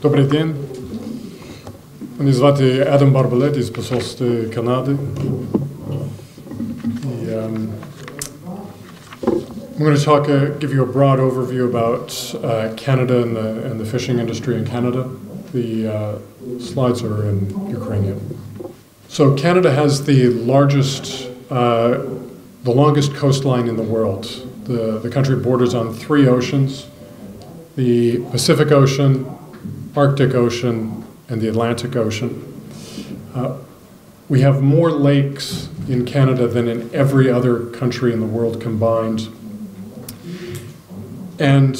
Добрий день. Мене звати Адам БАРБОЛЕТ із посольства Канади. I'm going to give you a broad overview about Canada and the fishing industry in Canada. The slides are in Ukrainian. So Canada has the longest coastline in the world. The country borders on 3 oceans: the Pacific Ocean, Arctic Ocean, and the Atlantic Ocean. We have more lakes in Canada than in every other country in the world combined. And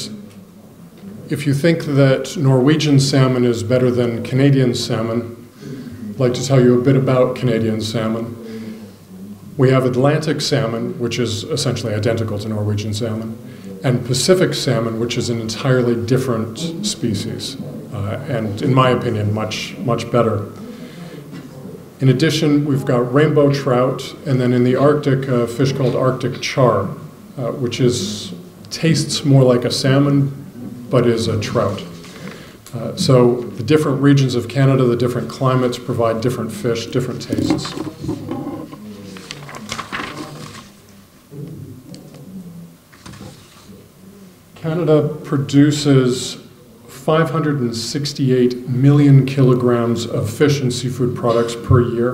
if you think that Norwegian salmon is better than Canadian salmon, I'd like to tell you a bit about Canadian salmon. We have Atlantic salmon, which is essentially identical to Norwegian salmon, and Pacific salmon, which is an entirely different species, and in my opinion, much better. In addition, we've got rainbow trout, and then in the Arctic, a fish called Arctic char, which tastes more like a salmon, but is a trout. So the different regions of Canada, the different climates provide different fish, different tastes. Canada produces 568 million kilograms of fish and seafood products per year.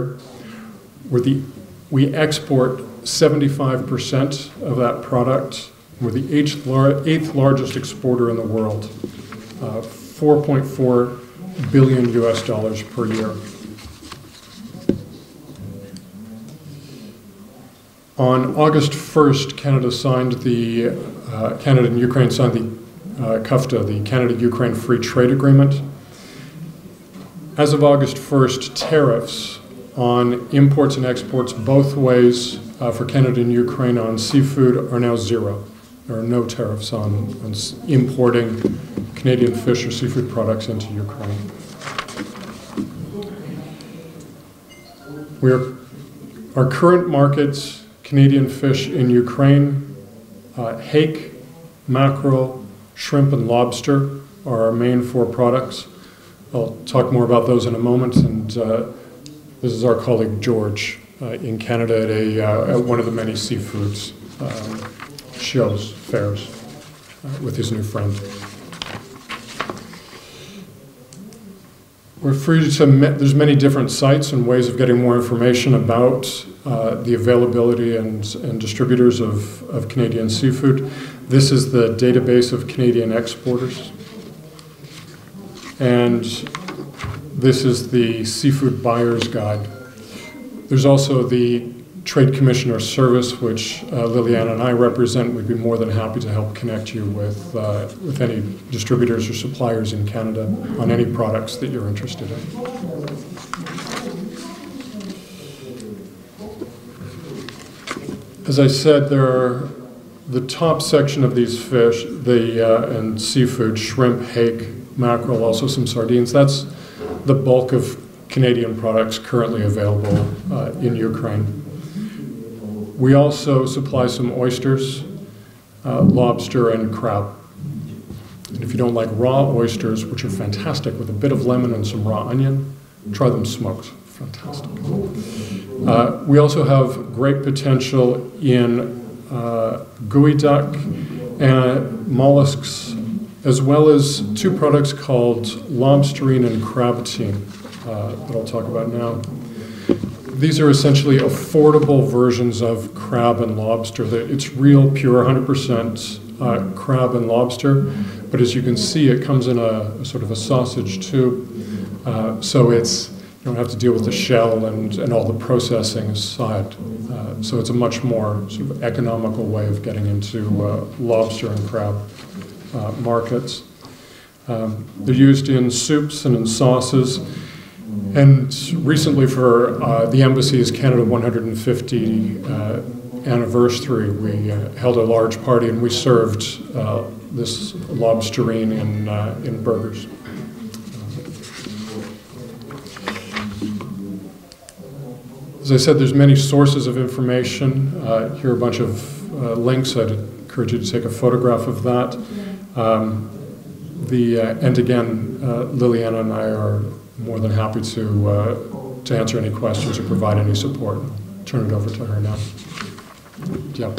We export 75% of that product. We're the 8th largest exporter in the world, $4.4 billion per year. On August 1st, Canada and Ukraine signed the CUFTA, the Canada-Ukraine Free Trade Agreement. As of August 1st, tariffs on imports and exports both ways for Canada and Ukraine on seafood are now 0. There are no tariffs on importing Canadian fish or seafood products into Ukraine. Our current markets, Canadian fish in Ukraine, hake, mackerel, shrimp, and lobster are our main 4 products. I'll talk more about those in a moment, and this is our colleague George in Canada at one of the many seafoods shows, fairs, with his new friend. We're free to submit. There's many different sites and ways of getting more information about the availability and distributors of Canadian seafood. This is the database of Canadian exporters. And this is the Seafood Buyer's Guide. There's also the Trade Commissioner Service, which Liliana and I represent. We'd be more than happy to help connect you with any distributors or suppliers in Canada on any products that you're interested in. As I said, the top section of these fish, and seafood, shrimp, hake, mackerel, also some sardines. That's the bulk of Canadian products currently available in Ukraine. We also supply some oysters, lobster, and crab. And if you don't like raw oysters, which are fantastic with a bit of lemon and some raw onion, try them smoked. Fantastic. We also have great potential in gooey duck and mollusks, as well as 2 products called lobsterine and crabtine that I'll talk about now. These are essentially affordable versions of crab and lobster. It's real, pure, 100% crab and lobster, but as you can see, it comes in a sort of a sausage tube, so you don't have to deal with the shell and all the processing side. So it's a much more sort of economical way of getting into lobster and crab markets. They're used in soups and in sauces. And recently for the Embassy's Canada 150 anniversary, we held a large party and we served this lobsterine in burgers. As I said, there's many sources of information. Here are a bunch of links. I'd encourage you to take a photograph of that. And again, Liliana and I are more than happy to answer any questions or provide any support. Turn it over to her now. Yeah.